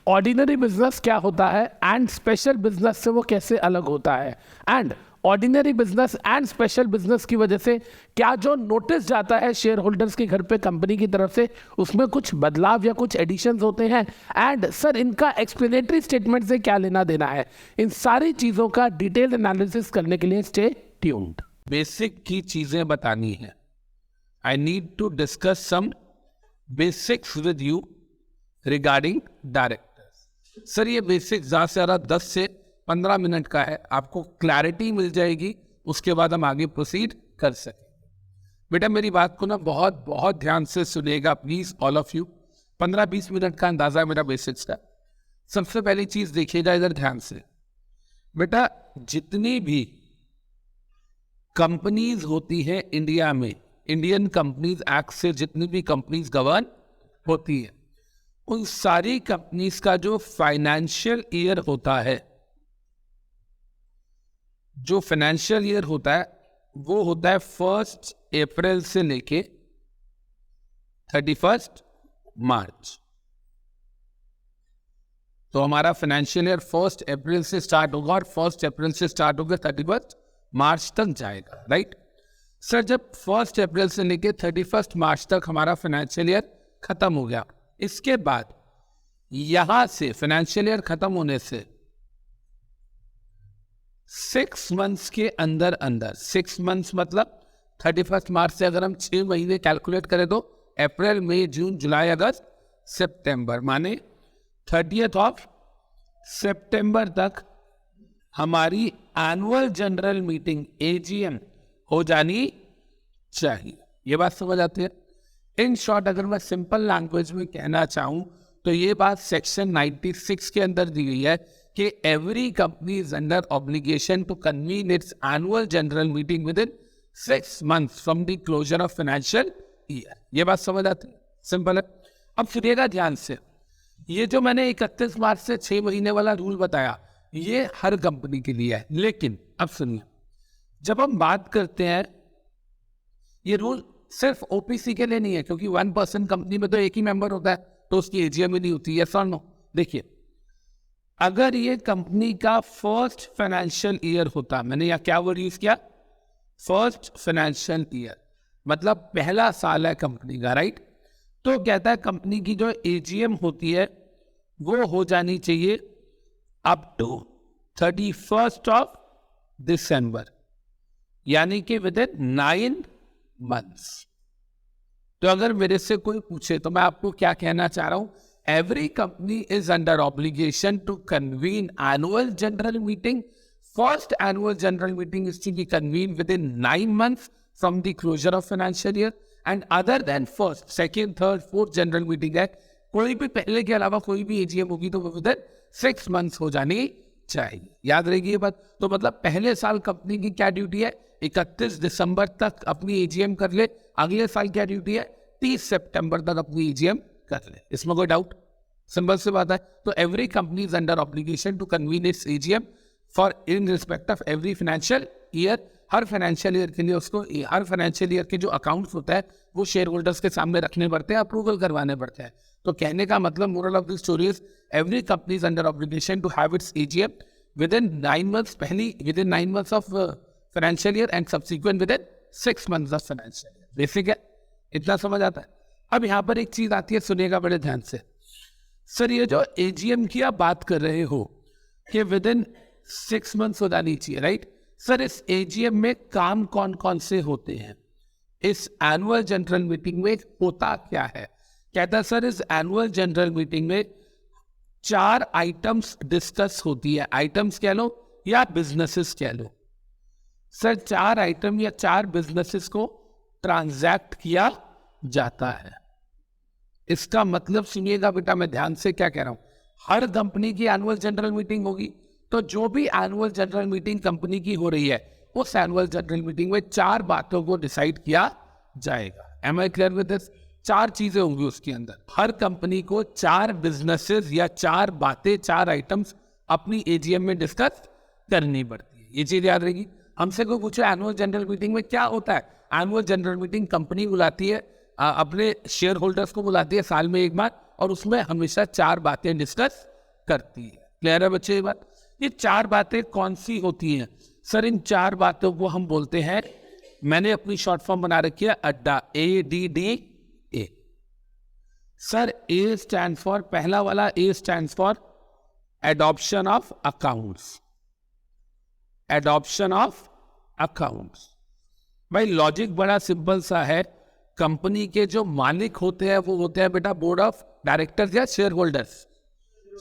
Ordinary business क्या होता है एंड स्पेशल बिजनेस से वो कैसे अलग होता है, and ordinary business and special business की वजह से क्या जो नोटिस जाता है शेयर होल्डर्स के घर पे कंपनी की तरफ से उसमें कुछ बदलाव या कुछ एडिशंस होते हैं, एंड सर इनका एक्सप्लेनेटरी स्टेटमेंट से क्या लेना देना है। इन सारी चीज़ों का डिटेल्ड एनालिसिस करने के लिए स्टे ट्यून्ड। बेसिक की चीजें बतानी है। I need to discuss some basics with you regarding directors. Sir ये बेसिक ज़्यादा से ज़्यादा 10 से 15 मिनट का है, आपको क्लैरिटी मिल जाएगी, उसके बाद हम आगे प्रोसीड कर सकेंगे। बेटा मेरी बात को ना बहुत बहुत ध्यान से सुनिएगा please all of you. 15-20 minute का अंदाजा है मेरा बेसिक्स का। सबसे पहली चीज देखिएगा इधर ध्यान से। बेटा जितनी भी कंपनीज होती है इंडिया में, इंडियन कंपनीज एक्ट से जितनी भी कंपनीज गवर्न होती है, उन सारी कंपनीज का जो फाइनेंशियल ईयर होता है, जो फाइनेंशियल ईयर होता है वो होता है 1 अप्रैल से लेके 31 मार्च। तो हमारा फाइनेंशियल ईयर 1 अप्रैल से स्टार्ट होगा और 1 अप्रैल से स्टार्ट होकर 31 मार्च तक जाएगा, राइट। सर जब 1 अप्रैल से लेके 31 मार्च तक हमारा फाइनेंशियल ईयर खत्म हो गया, इसके बाद यहां से फाइनेंशियल ईयर खत्म होने से 6 मंथ्स के अंदर अंदर, 6 मंथ्स मतलब 31 मार्च से अगर हम 6 महीने कैलकुलेट करें तो अप्रैल मई जून जुलाई अगस्त सितंबर, माने 30 सितंबर तक हमारी एनुअल जनरल मीटिंग AGM हो जानी चाहिए। ये बात समझ आती है। इन शॉर्ट अगर मैं सिंपल लैंग्वेज में कहना चाहूं तो ये बात सेक्शन 96 के अंदर दी गई है कि every company is under obligation to convene its annual general meeting within 6 months from the closure of financial year. ये बात समझ आती है, सिंपल है। अब सुनिएगा ध्यान से, ये जो मैंने 31 मार्च से 6 महीने वाला रूल बताया ये हर कंपनी के लिए है, लेकिन अब सुनिए, जब हम बात करते हैं ये रूल सिर्फ OPC के लिए नहीं है, क्योंकि 1% कंपनी में तो एक ही मेंबर होता है तो उसकी AGM ही नहीं होती है, सर नो। देखिए अगर ये कंपनी का फर्स्ट फाइनेंशियल ईयर होता, मैंने यहाँ क्या वर्ड यूज किया, फर्स्ट फाइनेंशियल ईयर मतलब पहला साल है कंपनी का, राइट। तो कहता है कंपनी की जो AGM होती है वो हो जानी चाहिए अप टू 31 दिसंबर, यानी कि विद इन 9 मंथ्स। तो अगर मेरे से कोई पूछे तो मैं आपको क्या कहना चाह रहा हूं, every company is under obligation to convene annual general meeting. First annual general meeting is to be convene within 9 months from the closure of financial year, and other than first, second, third, fourth general meeting है, कोई भी पहले के अलावा कोई भी AGM होगी तो वो विद इन 6 मंथ्स हो जानी चाहिए। याद रहेगी ये बात। तो मतलब पहले साल कंपनी की क्या ड्यूटी है, 31 दिसंबर तक अपनी AGM कर ले। अगले साल क्या ड्यूटी है, 30 सितंबर तक अपनी AGM कर ले। इसमें कोई डाउट, सिंपल सी बात है। तो every company is under obligation to convene its AGM for in respect of every financial year. हर फाइनेंशियल ईयर के लिए उसको, हर फाइनेंशियल ईयर के जो अकाउंट्स होता है वो शेयर होल्डर्स के सामने रखने पड़ते हैं, अप्रूवल करवाने पड़ते हैं। तो कहने का मतलब moral of the story is every company is under obligation to have its AGM within 9 months, पहली within 9 months of financial year and subsequent within 6 months of financial year. Basic है, इतना समझ आता है। अब यहाँ पर एक चीज आती है, सुनिएगा बड़े ध्यान से। सर ये जो AGM की आप बात कर रहे हो कि विद इन 6 मंथ्स हो जानी चाहिए, राइट। सर इस AGM में काम कौन कौन से होते हैं, इस एनुअल जनरल मीटिंग में होता क्या है। कहता है सर इस एनुअल जनरल मीटिंग में 4 आइटम्स डिस्कस होती है। आइटम्स कह लो या बिजनेसेस कह लो। सर 4 आइटम या 4 बिजनेसेस को ट्रांजैक्ट किया जाता है। इसका मतलब सुनिएगा बेटा, मैं ध्यान से क्या कह रहा हूं। हर कंपनी की एनुअल जनरल मीटिंग होगी, तो जो भी एनुअल जनरल मीटिंग कंपनी की हो रही है उस एनुअल जनरल मीटिंग में 4 बातों को डिसाइड किया जाएगा। Am I clear with this? 4 चीजें होंगी उसके अंदर। हर कंपनी को 4 बिजनेसेस या 4 बातें, 4 आइटम्स अपनी AGM में डिस्कस करनी पड़ती है। ये चीज याद रहेगी। हमसे कोई पूछे एनुअल जनरल मीटिंग में क्या होता है, एनुअल जनरल मीटिंग कंपनी बुलाती है, अपने शेयर होल्डर्स को बुलाती है साल में एक बार, और उसमें हमेशा 4 बातें डिस्कस करती है। क्लियर है बच्चे ये बात? ये चार बातें कौन सी होती हैं सर? इन चार बातों को हम बोलते हैं, मैंने अपनी शॉर्ट फॉर्म बना रखी है अड्डा, ADDA। Sir A stand for, पहला वाला A stand for adoption of accounts. Adoption of accounts, भाई लॉजिक बड़ा सिंपल सा है। कंपनी के जो मालिक होते हैं वो होते हैं बेटा बोर्ड ऑफ डायरेक्टर्स या शेयर होल्डर्स।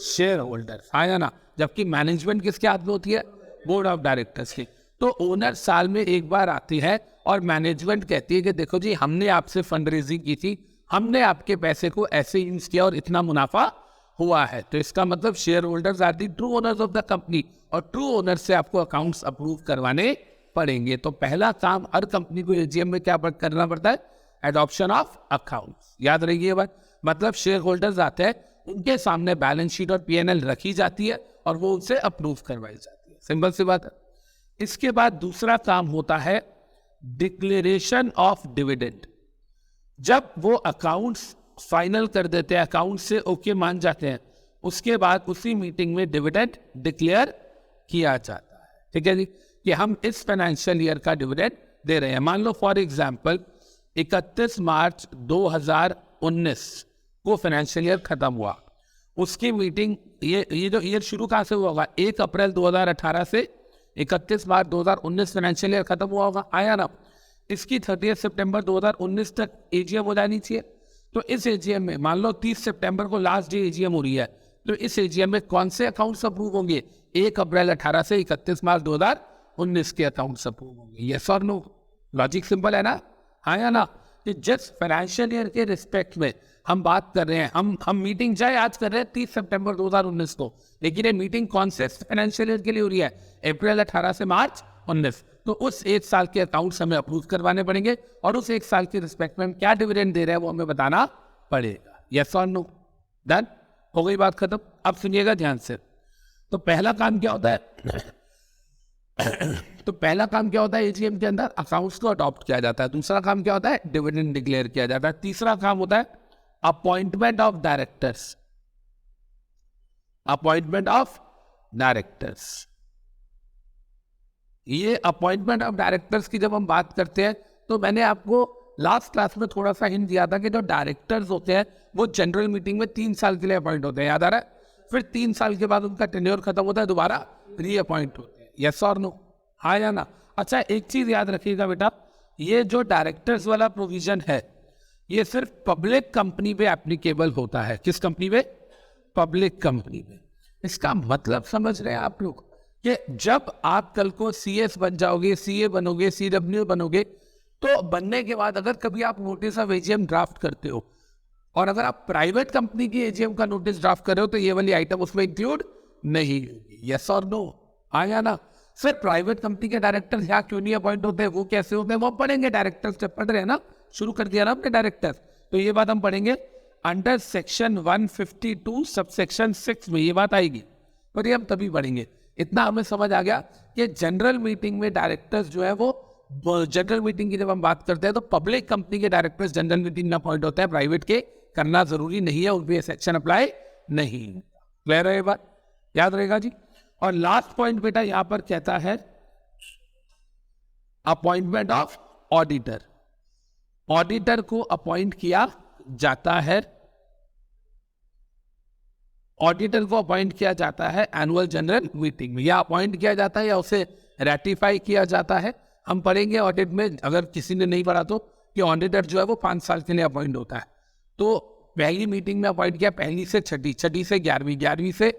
शेयर होल्डर्स आया ना, जबकि मैनेजमेंट किसके हाथ में होती है? बोर्ड ऑफ डायरेक्टर्स की। तो ओनर साल में एक बार आती है और मैनेजमेंट कहती है कि देखो जी, हमने आपसे फंड रेजिंग की थी, हमने आपके पैसे को ऐसे यूज किया और इतना मुनाफा हुआ है। तो इसका मतलब share holders are the true owners of the company, और ट्रू ओनर से आपको अकाउंट्स अप्रूव करवाने पड़ेंगे। तो पहला काम हर कंपनी को एजीएम में क्या करना पड़ता है? Adoption of accounts. याद रखिए बात, मतलब शेयर होल्डर्स आते हैं, उनके सामने बैलेंस शीट और पीएनएल रखी जाती है और वो उनसे अप्रूव करवाई जाती है। सिंपल सी बात है। इसके बाद दूसरा काम होता है डिक्लेरेशन ऑफ डिविडेंड। जब वो अकाउंट्स फाइनल कर देते हैं, अकाउंट से ओके मान जाते हैं, उसके बाद उसी मीटिंग में डिविडेंड डिक्लेयर किया जाता है। ठीक है जी, कि हम इस फाइनेंशियल ईयर का डिविडेंड दे रहे हैं। मान लो फॉर एग्जांपल 31 मार्च 2019 को फाइनेंशियल ईयर खत्म हुआ, उसकी मीटिंग, ये जो ईयर शुरू कहाँ से हुआ होगा? 1 अप्रैल 2018 से 31 मार्च 2019 फाइनेंशियल ईयर खत्म हुआ होगा, आया ना? इसकी 30 सितंबर 2019 तक एजीएम हो जानी चाहिए। तो इस एजीएम में मान लो 30 सितंबर को लास्ट डे एजीएम हो रही है, तो इस एजीएम में कौन से अकाउंट्स अप्रूव होंगे? 1 अप्रैल 18 से 31 मार्च 2019 के अकाउंट्स अप्रूव होंगे। यस और नो? लॉजिक सिंपल है ना? हाँ या ना? कि जिस फाइनेंशियल ईयर के रिस्पेक्ट में हम बात कर रहे हैं, हम मीटिंग चाहे आज कर रहे हैं 30 सितंबर 2019 को, लेकिन ये मीटिंग कौन से फाइनेंशियल ईयर के लिए हो रही है? अप्रैल 18 से मार्च 19। तो उस एक साल के अकाउंट्स हमें अप्रूव करवाने पड़ेंगे, और उस एक साल के रिस्पेक्ट में हम क्या डिविडेंड दे रहे हैं वो हमें बताना पड़ेगा। यस और नो? डन? हो गई बात खत्म। अब सुनिएगा ध्यान से। तो पहला काम क्या होता है? तो पहला काम क्या होता है? एजीएम के अंदर अकाउंट्स को अडॉप्ट किया जाता है। दूसरा काम क्या होता है? डिविडेंड डिक्लेयर किया जाता है। तीसरा काम होता है appointment of directors. Appointment of directors. ये अपॉइंटमेंट ऑफ डायरेक्टर्स की जब हम बात करते हैं, तो मैंने आपको लास्ट क्लास में थोड़ा सा हिंट दिया था कि जो डायरेक्टर्स होते हैं वो जनरल मीटिंग में 3 साल के लिए अपॉइंट होते हैं, याद आ रहा है? फिर 3 साल के बाद उनका टेन्योर खत्म होता है, दोबारा रीअपॉइंट होते हैं। यस और नो? हाँ या ना? अच्छा, एक चीज याद रखिएगा बेटा, ये जो डायरेक्टर्स वाला प्रोविजन है ये सिर्फ पब्लिक कंपनी पे एप्लीकेबल होता है। किस कंपनी पे? पब्लिक कंपनी पे। इसका मतलब समझ रहे हैं आप लोग कि जब आप कल को सीएस बन जाओगे, सीए बनोगे, सीडब्ल्यू बनोगे, तो बनने के बाद अगर कभी आप नोटिस ऑफ एजीएम ड्राफ्ट करते हो, और अगर आप प्राइवेट कंपनी की एजीएम का नोटिस ड्राफ्ट कर रहे हो, तो ये वाली आइटम उसमें इंक्लूड नहीं होगी। यस और नो? आया ना? सर प्राइवेट कंपनी के डायरेक्टर यहाँ क्यों नहीं अपॉइंट होते हैं, वो कैसे होते हैं, वो पढ़ेंगे। डायरेक्टर्स जब पढ़ रहे हैं ना, शुरू कर दिया ना अपने डायरेक्टर्स, तो ये बात हम पढ़ेंगे अंडर सेक्शन 152 सब सेक्शन 6 में ये बात आएगी, पर ये हम तभी पढ़ेंगे। इतना हमें समझ आ गया कि जनरल मीटिंग में डायरेक्टर्स जो है वो, जनरल मीटिंग की जब हम बात करते हैं तो पब्लिक कंपनी के डायरेक्टर्स जनरल मीटिंग में अपॉइंट होते हैं, प्राइवेट के करना जरूरी नहीं है, उन पर सेक्शन अप्लाई नहीं। क्लियर है ये बात? याद रहेगा जी। और लास्ट पॉइंट बेटा यहां पर कहता है अपॉइंटमेंट ऑफ ऑडिटर। ऑडिटर को अपॉइंट किया जाता है, ऑडिटर को अपॉइंट किया जाता है एनुअल जनरल मीटिंग में, या अपॉइंट किया जाता है या उसे रेटिफाई किया जाता है। हम पढ़ेंगे ऑडिट में, अगर किसी ने नहीं पढ़ा तो, कि ऑडिटर जो है वो 5 साल के लिए अपॉइंट होता है। तो पहली मीटिंग में अपॉइंट किया, पहली से छठी, छठी से 11वीं, 11वीं से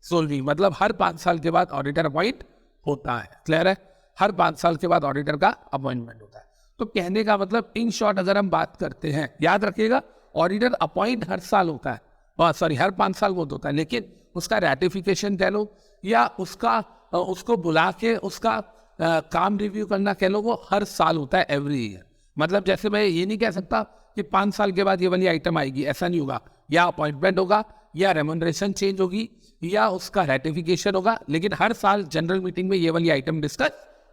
16वीं, मतलब हर 5 साल के बाद ऑडिटर अपॉइंट होता है। क्लियर है? हर 5 साल के बाद ऑडिटर का अपॉइंटमेंट होता है। तो कहने का मतलब इन शॉर्ट अगर हम बात करते हैं, याद रखिएगा ऑडिटर अपॉइंट हर साल होता है, सॉरी हर 5 साल वो होता है, लेकिन उसका रेटिफिकेशन कह लो या उसको बुला के उसका काम रिव्यू करना कह लो, वो हर साल होता है, एवरी ईयर। मतलब जैसे मैं ये नहीं कह सकता कि 5 साल के बाद ये वाली आइटम आएगी, ऐसा नहीं होगा। या अपॉइंटमेंट होगा, या रेम्यूनरेशन चेंज होगी, या उसका रेटिफिकेशन होगा, लेकिन हर साल जनरल मीटिंग में ये वाली आइटम डिस्कस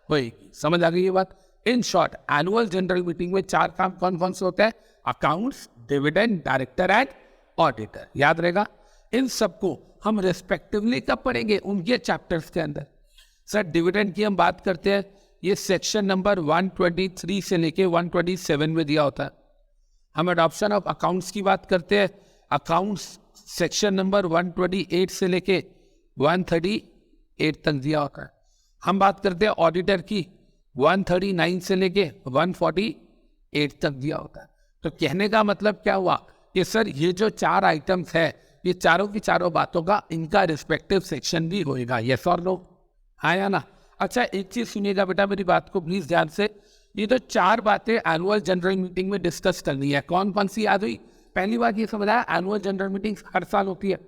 होगी। समझ आ गई ये बात? In short annual general meeting में 4 काम कौन कौन से होते हैं? Accounts, dividend, director and auditor. याद रहेगा? इन सबको हम रेस्पेक्टिवली कब पढ़ेंगे? उनके चैप्टर्स के अंदर। सर डिविडेंड की हम बात करते हैं, ये सेक्शन नंबर 123 से लेके 127 में दिया होता है। हम अडॉप्शन ऑफ अकाउंट्स की बात करते हैं, अकाउंट्स सेक्शन नंबर 128 से लेके 138 तक दिया होता है। हम बात करते हैं ऑडिटर की, 139 से लेके 148 तक दिया होता है। तो कहने का मतलब क्या हुआ कि सर ये जो 4 आइटम्स है, ये चारों की चारों बातों का इनका रिस्पेक्टिव सेक्शन भी होएगा, यस और नो, हाँ या ना? अच्छा एक चीज सुनिएगा बेटा, मेरी बात को प्लीज ध्यान से। ये तो 4 बातें एनुअल जनरल मीटिंग में डिस्कस करनी है। कौन कौन सी याद हुई? पहली बात ये समझ आया, एनुअल जनरल मीटिंग हर साल होती है।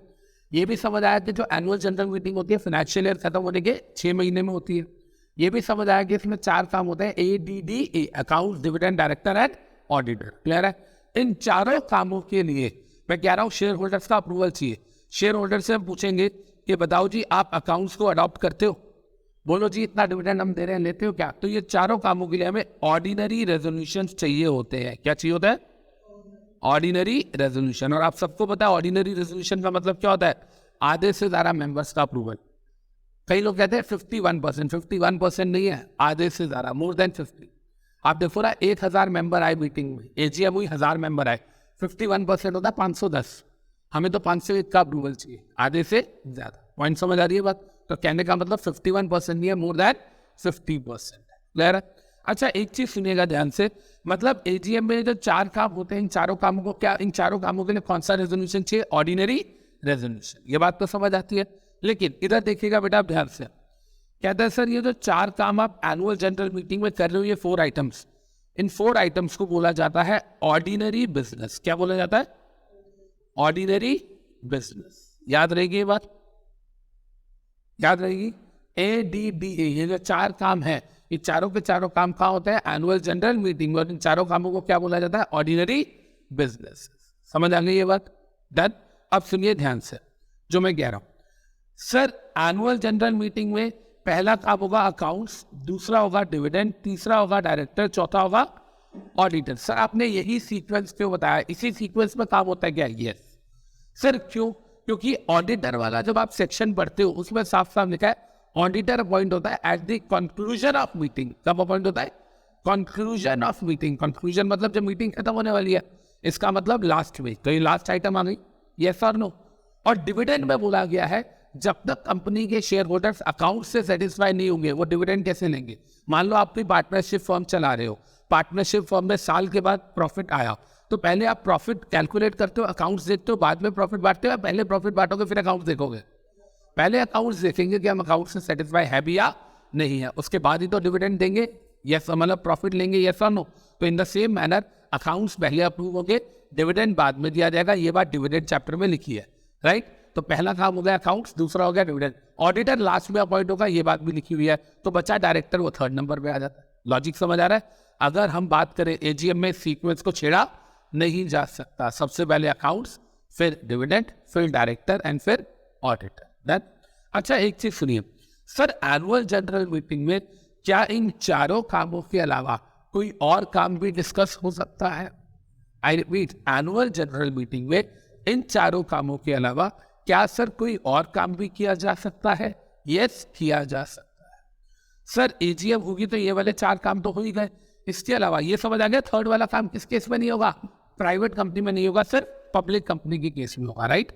ये भी समझ आया कि जो एनुअल जनरल मीटिंग होती है फाइनेंशियल ईयर खत्म होने के 6 महीने में होती है। ये भी समझ आया कि इसमें 4 काम होते हैं, ADD, accounts, dividend, director and auditor. Clear है? इन चारों कामों के लिए मैं कह रहा हूँ शेयर होल्डर्स का अप्रूवल चाहिए। शेयर होल्डर से हम पूछेंगे कि बताओ जी आप अकाउंट्स को अडॉप्ट करते हो? बोलो जी इतना डिविडेंड हम दे रहे हैं, लेते हो क्या? तो ये चारों कामों के लिए हमें ऑर्डिनरी रेजोल्यूशन चाहिए होते हैं। क्या चाहिए होता है? Ordinary resolution. और आप सबको पता है ऑर्डिनरी रेजोल्यूशन का मतलब क्या होता है? आधे से ज्यादा मेंबर्स का अप्रूवल। कई लोग कहते हैं 51%, 51% नहीं है, आधे से ज्यादा, मोर देन 50। आप देखो ना 1000 मेंबर आए मीटिंग में, AGM हुई, 1000 मेंबर आए, 51% होता है 510। हमें तो 501 का अप्रूवल चाहिए, आधे से ज्यादा। पॉइंट समझ आ रही है बात? तो कहने का मतलब 51% नहीं है, मोर देन 50%। क्लियर है? अच्छा एक चीज सुनिएगा ध्यान से, मतलब AGM में जो 4 काम होते हैं, इन चारों कामों को क्या, इन चारों कामों के लिए कौन सा रेजोल्यूशन चाहिए? Ordinary resolution. ये बात तो समझ आती है। लेकिन इधर देखिएगा बेटा आप ध्यान से, कहता है सर ये जो 4 काम आप एनुअल जनरल मीटिंग में कर रहे हो, ये 4 आइटम्स, इन 4 आइटम्स को बोला जाता है ऑर्डिनरी बिजनेस। क्या बोला जाता है? Ordinary business. याद रहेगी ये बात? याद रहेगी? ADDA, ये जो 4 काम है, ये चारों के चारों काम कहाँ होते हैं? एनुअल जनरल मीटिंग में। और इन चारों कामों को क्या बोला जाता है? Ordinary business. समझ आ गई ये बात? डन। अब सुनिए ध्यान से जो मैं कह रहा हूं। सर एनुअल जनरल मीटिंग में पहला काम होगा अकाउंट्स, दूसरा होगा डिविडेंड, तीसरा होगा डायरेक्टर, चौथा होगा ऑडिटर। सर आपने यही सीक्वेंस क्यों बताया? इसी सीक्वेंस में काम होता है क्या? Yes sir. क्यों? क्योंकि ऑडिटर वाला जब आप सेक्शन पढ़ते हो उसमें साफ साफ लिखा है ऑडिटर अपॉइंट होता है at the conclusion of meeting. कब अपॉइंट होता है? Conclusion of meeting. कंक्लूजन मतलब जब मीटिंग खत्म होने वाली है, इसका मतलब लास्ट में। तो ये लास्ट आइटम आ गई, यस और नो? और डिविडेंड में बोला गया है जब तक कंपनी के शेयर होल्डर्स अकाउंट से सेटिस्फाई नहीं होंगे वो डिविडेंड कैसे लेंगे? मान लो आप कोई पार्टनरशिप फर्म चला रहे हो, पार्टनरशिप फर्म में साल के बाद प्रॉफिट आया, तो पहले आप प्रॉफिट कैलकुलेट करते हो, अकाउंट्स देखते हो, बाद में प्रॉफिट बांटते हो, पहले प्रॉफिट बांटोगे फिर अकाउंट्स देखोगे? पहले अकाउंट्स देखेंगे कि हम अकाउंट से सेटिस्फाई है भी या नहीं है, उसके बाद ही तो डिविडेंड देंगे, यस मतलब प्रॉफिट लेंगे, यस और नो? तो in the same manner accounts पहले अप्रूव होंगे, डिविडेंड बाद में दिया जाएगा। ये बात डिविडेंड चैप्टर में लिखी है, राइट? तो पहला काम हो गया अकाउंट्स, दूसरा हो गया डिविडेंड। ऑडिटर लास्ट में अपॉइंट होगा, ये बात भी लिखी हुई है। तो बचा डायरेक्टर, वो 3rd नंबर पे आ जाता है। लॉजिक समझ आ रहा है? अगर हम बात करें AGM में सीक्वेंस को छेड़ा नहीं जा सकता। सबसे पहले अकाउंट्स, फिर डिविडेंड, फिर डायरेक्टर एंड फिर ऑडिटर। डन। अच्छा एक चीज सुनिए सर, एनुअल जनरल मीटिंग में क्या इन चारों कामों के अलावा कोई और काम भी डिस्कस हो सकता है? I repeat, annual general meeting में इन चारों कामों के अलावा क्या सर कोई और काम भी किया जा सकता है? यस किया जा सकता है। सर AGM होगी तो ये वाले 4 काम तो हो ही गए, इसके अलावा ये समझ आ गया 3rd वाला काम किस केस में नहीं होगा? प्राइवेट कंपनी में नहीं होगा सर, पब्लिक कंपनी के केस में होगा, राइट?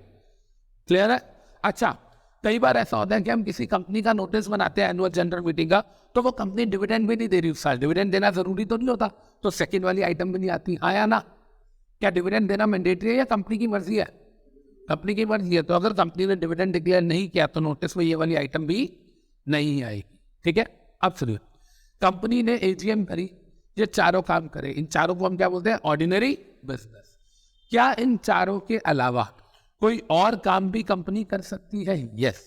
क्लियर है? अच्छा कई बार ऐसा होता है कि हम किसी कंपनी का नोटिस बनाते हैं एनुअल जनरल मीटिंग का, तो वो कंपनी डिविडेंड भी नहीं दे रही उस साल। डिविडेंड देना जरूरी तो नहीं होता, तो सेकंड वाली आइटम भी नहीं आती, आया ना? क्या डिविडेंड देना मैंडेटरी है या कंपनी की मर्जी है? कंपनी की मर्जी है। तो अगर कंपनी ने डिविडेंड डिक्लेयर नहीं किया तो नोटिस में ये वाली आइटम भी नहीं आएगी। ठीक है? अब सुनिए, कंपनी ने AGM करी, ये चारों काम करे, इन चारों को हम क्या बोलते हैं? Ordinary business. क्या इन चारों के अलावा कोई और काम भी कंपनी कर सकती है? यस।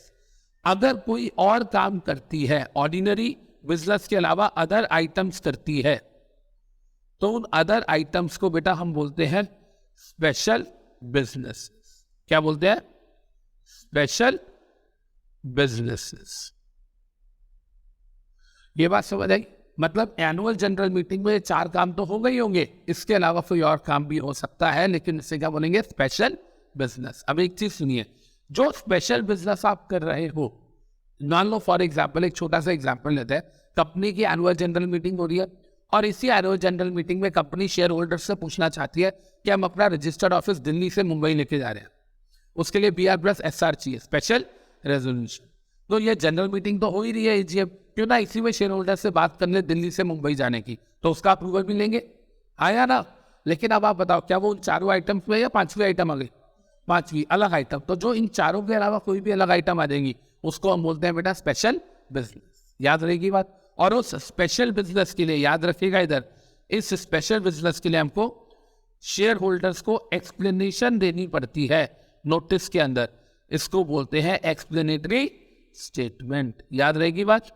अगर कोई और काम करती है, ऑर्डिनरी बिजनेस के अलावा अदर आइटम्स करती है, तो उन अदर आइटम्स को बेटा हम बोलते हैं स्पेशल बिजनेस। क्या बोलते हैं? Special businesses. ये बात समझ आई? मतलब एनुअल जनरल मीटिंग में 4 काम तो हो गई होंगे, इसके अलावा कोई और काम भी हो सकता है, लेकिन इसे क्या बोलेंगे? Special business. अब एक चीज सुनिए, जो स्पेशल बिजनेस आप कर रहे हो, मान लो फॉर एग्जाम्पल, एक छोटा सा एग्जाम्पल लेते हैं, कंपनी की एनुअल जनरल मीटिंग हो रही है और इसी एनुअल जनरल मीटिंग में कंपनी शेयर होल्डर से पूछना चाहती है कि हम अपना रजिस्टर्ड ऑफिस दिल्ली से मुंबई लेके जा रहे हैं, उसके लिए BR+SR चाहिए, स्पेशल रेजोल्यूशन। तो ये जनरल मीटिंग तो हो ही रही है AGM, क्यों ना इसी में शेयर होल्डर से बात कर ले दिल्ली से मुंबई जाने की, तो उसका अप्रूवल भी लेंगे, आया ना। लेकिन अब आप बताओ, क्या वो उन चारों आइटम्स में या पांचवी आइटम आ गई, पांचवी अलग आइटम, तो जो इन चारों के अलावा कोई भी अलग आइटम आ जाएंगी उसको हम बोलते हैं बेटा स्पेशल बिजनेस। याद रहेगी बात। और उस स्पेशल बिजनेस के लिए याद रखिएगा, इधर इस स्पेशल बिजनेस के लिए हमको शेयर होल्डर्स को एक्सप्लेनेशन देनी पड़ती है नोटिस के अंदर, इसको बोलते हैं एक्सप्लेनेटरी स्टेटमेंट। याद रहेगी बात,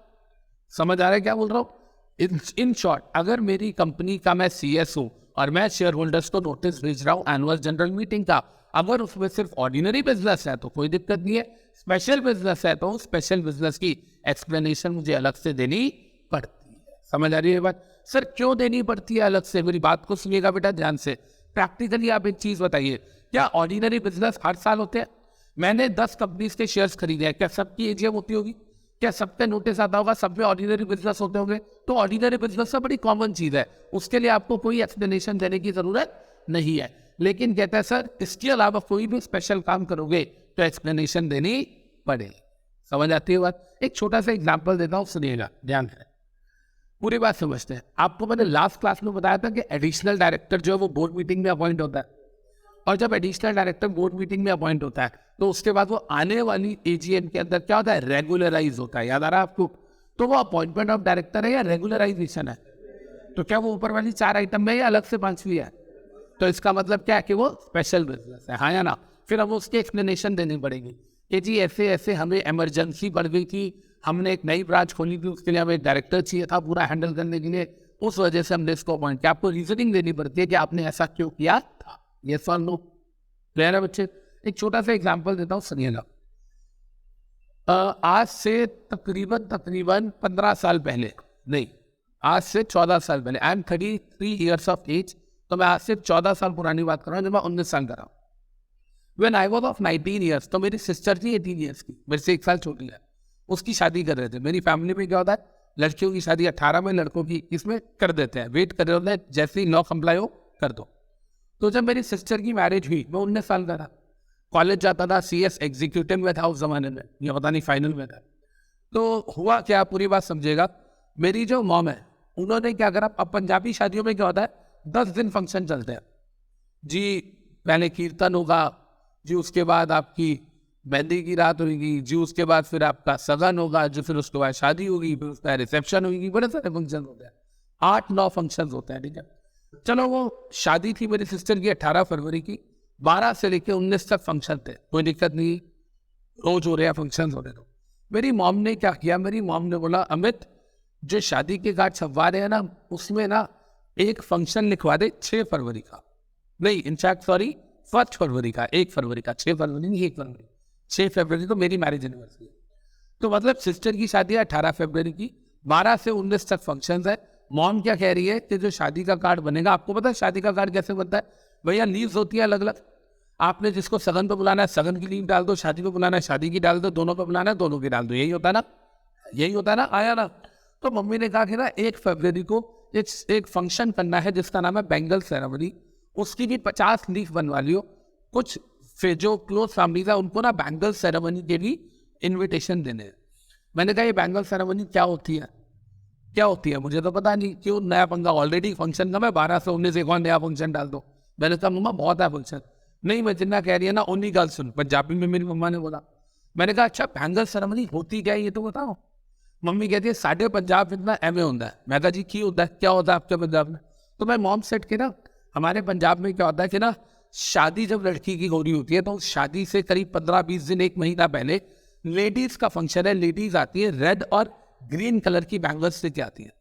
समझ आ रहा है क्या बोल रहा हूं? इन शॉर्ट, अगर मेरी कंपनी का मैं CS हूं और मैं शेयर होल्डर्स को नोटिस भेज रहा हूं एनुअल जनरल मीटिंग का, अगर उसमें सिर्फ ऑर्डिनरी बिजनेस है तो कोई दिक्कत नहीं है, स्पेशल बिजनेस है तो स्पेशल बिजनेस की एक्सप्लेनेशन मुझे अलग से देनी पड़ती है। समझ आ रही है बात? सर क्यों देनी पड़ती है अलग से? मेरी बात को सुनिएगा बेटा ध्यान से। प्रैक्टिकली आप एक चीज बताइए, क्या ऑर्डिनरी बिजनेस हर साल होते हैं? मैंने 10 कंपनीज के शेयर्स खरीदे हैं, क्या सबकी AGM होती होगी? क्या सब पे नोटिस आता होगा? सब में ऑर्डिनरी बिजनेस होते होंगे? तो ऑर्डिनरी बिजनेस से बड़ी कॉमन चीज है, उसके लिए आपको कोई एक्सप्लेनेशन देने की जरूरत नहीं है। लेकिन कहता है सर इसके अलावा कोई भी स्पेशल काम करोगे तो एक्सप्लेनेशन देनी पड़ेगी। समझ आती है बात? एक छोटा सा एग्जांपल देता हूँ, सुनिएगा ध्यान से, पूरी बात समझते हैं। आपको मैंने लास्ट क्लास में बताया था कि एडिशनल डायरेक्टर जो है वो बोर्ड मीटिंग में अपॉइंट होता है, और जब एडिशनल डायरेक्टर बोर्ड मीटिंग में अपॉइंट होता है तो उसके बाद वो आने वाली AGM के अंदर क्या होता है, रेगुलराइज होता है। याद आ रहा है आपको? तो वो अपॉइंटमेंट ऑफ डायरेक्टर है या रेगुलराइजेशन है? तो क्या वो ऊपर वाली 4 आइटम में या अलग से 5वीं है? तो इसका मतलब क्या है कि वो स्पेशल बिजनेस है, हाँ या ना? फिर हमें उसकी एक्सप्लेनेशन देनी पड़ेगी कि जी ऐसे ऐसे हमें इमरजेंसी बढ़ गई थी, हमने एक नई ब्रांच खोली थी, उसके लिए हमें एक डायरेक्टर चाहिए था पूरा हैंडल करने के लिए, उस वजह से हमने इसको अपॉइंट किया। आपको रीजनिंग देनी पड़ती है कि आपने ऐसा क्यों किया था। ये सवाल नो क्लियर है बच्चे? एक छोटा सा एग्जांपल देता हूँ, सुनिएगा। आज से तकरीबन 15 साल पहले, नहीं आज से 14 साल पहले, I am 33 years of age, तो मैं आज से 14 साल पुरानी बात कर रहा हूँ जब मैं 19 साल का रहा हूँ। When I was of 19 years, तो मेरी सिस्टर थी 18 ईयर्स की, मेरे से 1 साल छोटी है, उसकी शादी कर रहे थे। मेरी फैमिली में क्या होता है, लड़कियों की शादी 18 में, लड़कों की इसमें कर देते हैं, वेट कर रहे होते हैं, जैसे ही लॉ कंप्लाई हो कर दो। तो जब मेरी सिस्टर की मैरिज हुई, मैं 19 साल का था, कॉलेज जाता था, CS एग्जीक्यूटिव में था उस जमाने में, या पता नहीं फाइनल में था। तो हुआ क्या, पूरी बात समझिएगा। मेरी जो मॉम है उन्होंने क्या करा, अब पंजाबी शादियों में क्या होता है, 10 दिन फंक्शन चलते हैं जी, पहले कीर्तन होगा जी, उसके बाद आपकी मेहंदी की रात होगी जी, उसके बाद फिर आपका सगन होगा जो, फिर उसके बाद शादी होगी, फिर उसका रिसेप्शन होगी, बड़े सारे फंक्शन होते हैं, 8-9 फंक्शन होते हैं, ठीक है। चलो वो शादी थी मेरी सिस्टर की 18 फरवरी की, 12 से लेकर 19 तक फंक्शन थे, कोई दिक्कत नहीं, रोज हो रहे हैं फंक्शन हो रहे। तो मेरी मॉम ने क्या किया, मेरी मॉम ने बोला अमित जो शादी के कार्ड छपवा रहे हैं ना, उसमें ना एक फंक्शन लिखवा दे 6 फरवरी का, नहीं इनफैक्ट सॉरी 1 फरवरी का, 1 फरवरी का, 6 फरवरी नहीं, 1 फरवरी, 6 फरवरी तो मेरी मैरिज एनिवर्सरी है। तो मतलब सिस्टर की शादी है 18 फरवरी की, 12 से 19 तक फंक्शन है। मॉम क्या कह रही है कि जो शादी का कार्ड बनेगा, आपको पता है शादी का कार्ड कैसे बनता है भैया, लीव्स होती है अलग अलग, आपने जिसको सगन पे बुलाना है सगन की लीव डाल दो, शादी पे बुलाना है शादी की डाल दो, दोनों पे बुलाना है दोनों की डाल दो, यही होता है ना, यही होता है ना, आया ना। तो मम्मी ने कहा कि ना 1 फरवरी को एक फंक्शन करना है जिसका नाम है बैंगल सेरेमनी, उसकी भी 50 लीफ बनवा लियो, कुछ जो क्लोज फैमिली था उनको ना बैंगल सेरेमनी के भी इन्विटेशन देने हैं। मैंने कहा ये बैंगल सेरेमनी क्या होती है, क्या होती है, मुझे तो पता नहीं, क्यों नया पंगा, ऑलरेडी फंक्शन का मैं 12 से 19 एक और नया फंक्शन डाल दो। मैंने कहा मम्मा बहुत है फंक्शन, नहीं मैं जितना कह रही है ना उन्हीं गल सुन, पंजाबी में मेरी मम्मा ने बोला। मैंने कहा अच्छा बैंगल सेरेमनी होती क्या है ये तो बताओ। मम्मी कहती है साढ़े पंजाब इतना एमए होता है। मैं कहा जी की होता है, क्या होता है आपके पंजाब में? तो मैं मॉम सेट के ना, हमारे पंजाब में क्या होता है कि ना शादी जब लड़की की हो रही होती है तो शादी से करीब 15-20 दिन 1 महीना पहले लेडीज का फंक्शन है, लेडीज आती है रेड और ग्रीन कलर की बैंगल्स लेके आती है,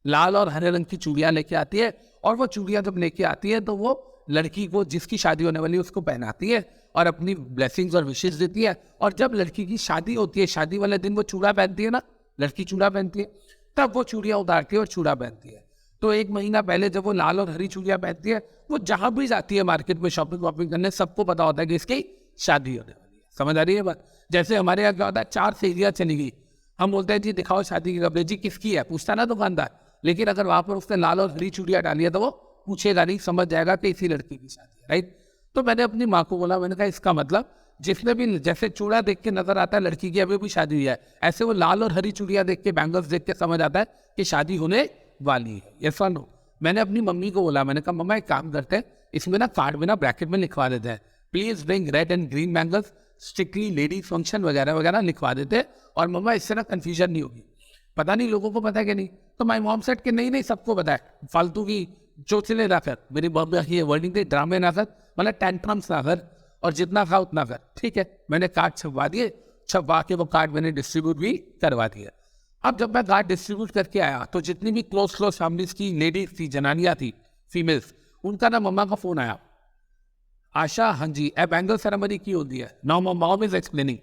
लाल और हरे रंग की चूड़ियां लेके आती है, और वो चूड़ियां जब लेके आती है तो वो लड़की को जिसकी शादी होने वाली है उसको पहनाती है और अपनी ब्लेसिंग्स और विशेष देती है। और जब लड़की की शादी होती है, शादी वाले दिन वो चूड़ा पहनती है ना, लड़की चूड़ा पहनती है, तब वो चूड़ियां उतारती है और चूड़ा पहनती है। तो 1 महीना पहले जब वो लाल और हरी चूड़ियां पहनती है, वो जहां भी जाती है मार्केट में शॉपिंग वॉपिंग करने, सबको पता होता है कि इसकी शादी होने वाली है। समझ आ रही है बात? जैसे हमारे यहाँ क्या होता है, 4 सहेलियाँ चली गई, हम बोलते हैं जी दिखाओ शादी के कपड़े, जी किसकी है, पूछता ना दुकानदार। लेकिन अगर वहाँ पर उसने लाल और हरी चूड़ियाँ डाली है तो वो पूछेगा नहीं, समझ जाएगा कि इसी लड़की की शादी है, राइट? तो मैंने अपनी माँ को बोला, मैंने कहा इसका मतलब जिसने भी जैसे चूड़ा देख के नजर आता है लड़की की अभी भी शादी हुई है, ऐसे वो लाल और हरी चूड़ियाँ देख के, बैंगल्स देख के समझ आता है कि शादी होने वाली है। यस और नो? मैंने अपनी मम्मी को बोला, मैंने कहा मम्मा एक काम करते हैं, इसमें ना कार्ड में ना ब्रैकेट में लिखवा देते हैं, please bring red and green bangles, strictly ladies function वगैरह वगैरह लिखवा देते हैं, और मम्मा इससे ना कंफ्यूजन नहीं होगी। पता नहीं लोगों को पता है कि नहीं। तो माई मॉम सेड कि नहीं नहीं सबको पता है, फालतू की चोचले ना कर, मेरी मम्मी ये वर्डिंग थी, ड्रामे ना कर, मतलब टेंट्रम्स ना कर, और जितना खा उतना कर, ठीक है। मैंने कार्ड छपवा दिए, छपवा के वो कार्ड मैंने डिस्ट्रीब्यूट भी करवा दिया। अब जब मैं कार्ड डिस्ट्रीब्यूट करके आया तो जितनी भी क्लोज फैमिलीज की लेडीज थी, जनानियाँ थी, फीमेल्स, उनका ना मम्मा का फोन आया, आशा हाँ जी ए बैंगल सेरेमनी की होती है, नाउ मॉम इज एक्सप्लेनिंग,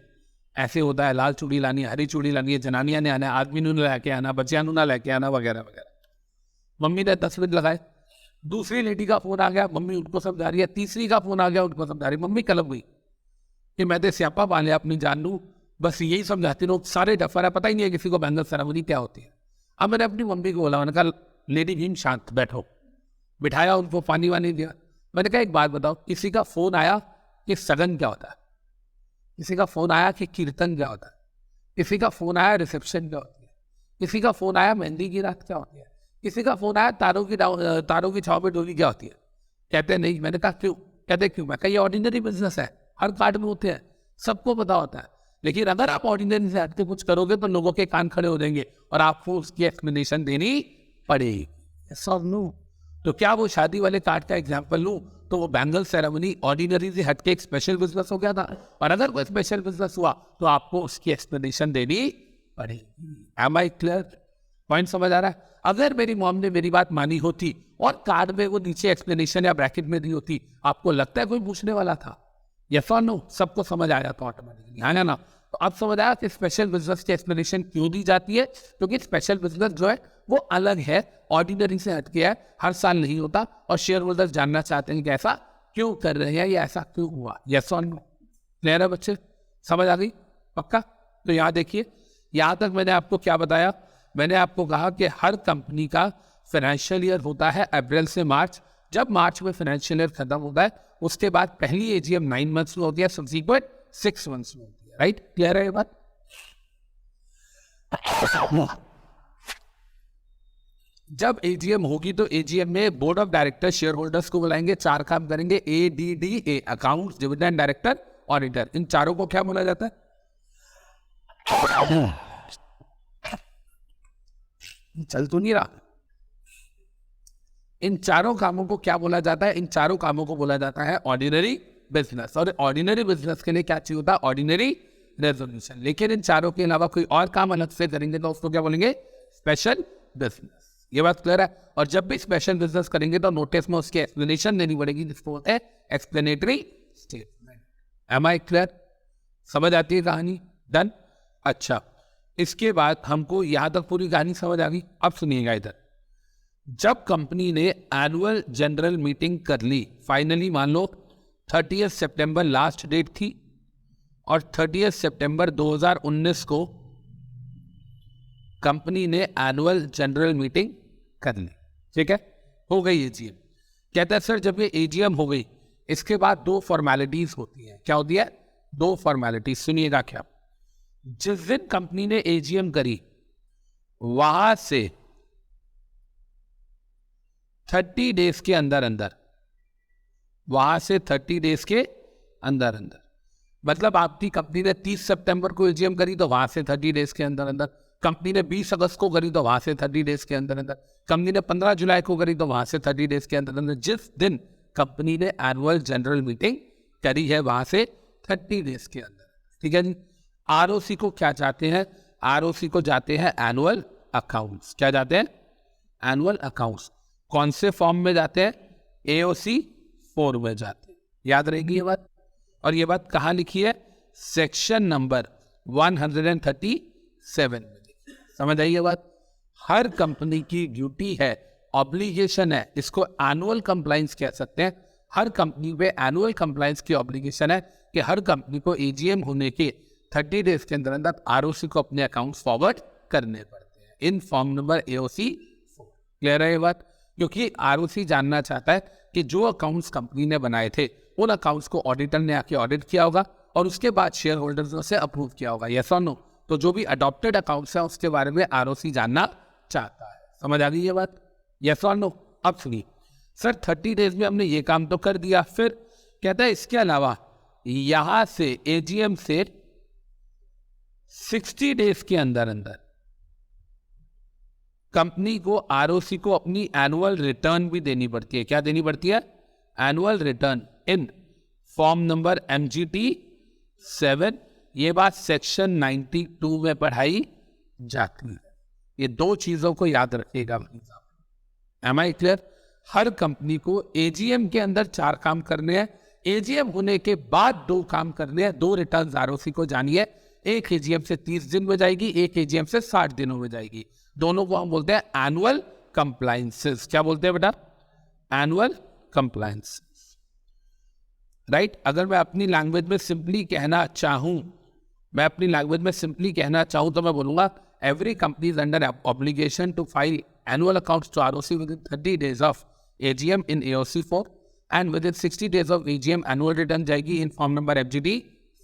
ऐसे होता है, लाल चूड़ी लानी है, हरी चूड़ी लानी है, जनानियाँ ने आना है, आदमी ने लेके आना, बच्चियां ने ना लेके आना, वगैरह वगैरह। मम्मी ने 10 मिनट लगाए, दूसरी लेडी का फोन आ गया, मम्मी उनको समझा रही है, तीसरी का फोन आ गया, उनको समझा रही, मम्मी कलम गई कि मैं तो स्यापा पा लिया अपनी जान लूँ, बस यही समझाती हूँ, सारे डफर है, पता ही नहीं है किसी को बैंगल सेरेमनी क्या होती है। अब मैंने अपनी मम्मी को बोला, मैंने कहा लेडी भीम शांत बैठो, बिठाया, उनको पानी वानी दिया। मैंने कहा एक बात बताओ, किसी का फोन आया कि सगन क्या होता है, किसी का फोन आया कि कीर्तन क्या होता है, किसी का फोन आया रिसेप्शन क्या होती है, किसी का फोन आया मेहंदी की रात क्या होती है, किसी का फोन आया तारों की छाव में डोली क्या होती है? कहते नहीं। मैंने कहा क्यों? कहते क्यों? मैं कहा ये ऑर्डिनरी बिजनेस है, हर कार्ड में होते हैं, सबको पता होता है, लेकिन अगर आप ऑर्डिनरी से हटके कुछ करोगे तो लोगों के कान खड़े हो जाएंगे और आपको उसकी एक्सप्लेनेशन देनी पड़ेगी। तो क्या वो शादी वाले कार्ड का एग्जाम्पल लूँ तो वो बैंगल सेरेमनी ऑर्डिनरी से हटके एक स्पेशल बिजनेस हो गया था, और अगर कोई स्पेशल बिजनेस हुआ तो आपको उसकी एक्सप्लेनेशन देनी पड़ेगी। M I clear? पॉइंट समझ आ रहा है? अगर मेरी मॉम ने मेरी बात मानी होती और कार्ड में वो नीचे एक्सप्लेनेशन या ब्रैकेट में दी होती, आपको लगता है कोई पूछने वाला था? यस और नो? सबको समझ आ जाता ऑटोमेटिकली, है ना? तो अब समझ आया कि स्पेशल बिजनेस की एक्सप्लेनेशन क्यों दी जाती है, क्योंकि स्पेशल बिजनेस जो है वो अलग है, ऑर्डिनरी से हटके है, हर साल नहीं होता, और शेयर होल्डर्स जानना चाहते हैं कि ऐसा क्यों कर रहे हैं या ऐसा क्यों हुआ। यस और नो? क्लियर है बच्चे? समझ आ गई? पक्का? तो यहाँ देखिए, यहाँ तक मैंने आपको क्या बताया? मैंने आपको कहा कि हर कंपनी का फाइनेंशियल ईयर होता है अप्रैल से मार्च। जब मार्च में फाइनेंशियल ईयर खत्म होता है उसके बाद पहली एजीएम 9 मंथ्स में होती है, सब्सिक्वेंट 6 मंथ्स में होती है, राइट? क्लियर है ये बात? जब एजीएम होगी तो एजीएम में board of director shareholders को बुलाएंगे, 4 काम करेंगे, ADDA, accounts, dividend, director, auditor. इन चारों को क्या बोला जाता है? चल तो नहीं रहा। इन चारों कामों को क्या बोला जाता है? इन चारों कामों को बोला जाता है ऑर्डिनरी बिजनेस। और ऑर्डिनरी बिजनेस के लिए क्या चाहिए होता है? Ordinary resolution. लेकिन इन चारों के अलावा कोई और काम अलग से करेंगे तो उसको क्या बोलेंगे? Special business. ये बात क्लियर है? और जब भी स्पेशल बिजनेस करेंगे तो नोटिस में उसकी एक्सप्लेनेशन देनी पड़ेगी, जिसको बोलते हैं explanatory statement. Am I clear? समझ आती है कहानी? डन? अच्छा, इसके बाद हमको यहां तक पूरी कहानी समझ आ गई। अब सुनिएगा इधर, जब कंपनी ने एनुअल जनरल मीटिंग कर ली, फाइनली मान लो 30 सितंबर लास्ट डेट थी, और 30 सितंबर 2019 को कंपनी ने एनुअल जनरल मीटिंग कर ली, ठीक है? हो गई एजीएम। कहता है सर जब ये एजीएम हो गई इसके बाद 2 फॉर्मेलिटीज होती हैं। क्या होती है? 2 फॉर्मेलिटीज। सुनिएगा क्या। जिस दिन कंपनी ने एजीएम करी वहां से 30 डेज के अंदर अंदर, वहां से 30 डेज के अंदर अंदर, मतलब आपकी कंपनी ने 30 सितंबर को एजीएम करी तो वहां से 30 डेज के अंदर अंदर, कंपनी ने 20 अगस्त को करी तो वहां से 30 डेज के अंदर अंदर, कंपनी ने 15 जुलाई को करी तो वहां से 30 डेज के अंदर अंदर, जिस दिन कंपनी ने एनुअल जनरल मीटिंग करी है वहां से 30 डेज के अंदर, ठीक है जी? आरओसी को क्या चाहते हैं? आरओसी को जाते हैं एनुअल अकाउंट्स। क्या जाते हैं? Annual accounts. कौन से फॉर्म में जाते हैं? एओसी 4 में जाते हैं। याद रहेगी ये बात? और ये बात कहाँ लिखी है? सेक्शन नंबर 137 में। समझ आई ये बात? हर कंपनी की ड्यूटी है, ऑब्लिगेशन है, इसको एनुअल कंप्लायंस कह सकते हैं। हर कंपनी पे एनुअल कंप्लायंस की ऑब्लिगेशन है कि हर कंपनी को एजीएम होने के 30 डेज के अंदर अंदर आरओसी को अपने अकाउंट्स फॉरवर्ड करने पड़ते हैं in form number AOC 4। Clear है ये बात? क्योंकि आरओसी जानना चाहता है कि जो अकाउंट्स कंपनी ने बनाए थे उन अकाउंट्स को ऑडिटर ने आके ऑडिट किया होगा और उसके बाद शेयर होल्डर्स ने उसे अप्रूव किया होगा, यस और नो। तो जो भी अडॉप्टेड अकाउंट्स है उसके बारे में आरओसी जानना चाहता है। समझ आ गई ये बात? यस और नो? अब सुनिए सर, 30 डेज में हमने ये काम तो कर दिया, फिर कहता है इसके अलावा यहां से एजीएम से 60 डेज के अंदर अंदर कंपनी को आरओसी को अपनी एनुअल रिटर्न भी देनी पड़ती है। क्या देनी पड़ती है? Annual return in form number MGT 7। ये बात सेक्शन 92 में पढ़ाई जाती है। ये दो चीजों को याद रखिएगा। Am I clear? हर कंपनी को एजीएम के अंदर 4 काम करने हैं, एजीएम होने के बाद 2 काम करने हैं। 2 रिटर्न आरओसी को जानिए, एक एजीएम से 30 दिन में जाएगी, एक एजीएम से 60 दिनों में जाएगी। दोनों को हम बोलते हैं एनुअल कंप्लायंसेस। क्या बोलते हैं बेटा? Annual compliances, right? अगर मैं अपनी लैंग्वेज में सिंपली कहना चाहूं तो मैं बोलूंगा every company is under obligation to file annual accounts to ROC within 30 days of AGM in AOC 4 and within 60 days of AGM annual return जाएगी in form number FGT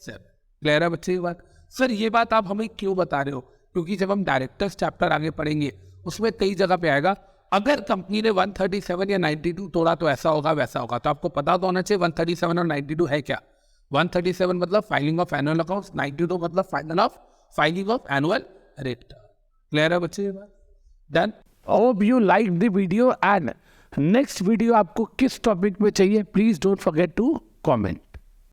7। Clear है बच्चे ये बात? सर ये बात आप हमें क्यों बता रहे हो? क्योंकि जब हम डायरेक्टर्स चैप्टर आगे पढ़ेंगे उसमें कई जगह पे आएगा अगर कंपनी ने 137 या 92 तोड़ा तो ऐसा होगा वैसा होगा। तो आपको पता तो होना चाहिए 137 और 92 है क्या। 137 मतलब फाइलिंग ऑफ एनुअल अकाउंट्स, 92 मतलब filing of annual return. Clear है बच्चे ये बात? Done? Hope you like the video and next video आपको किस टॉपिक पे चाहिए please don't forget to comment.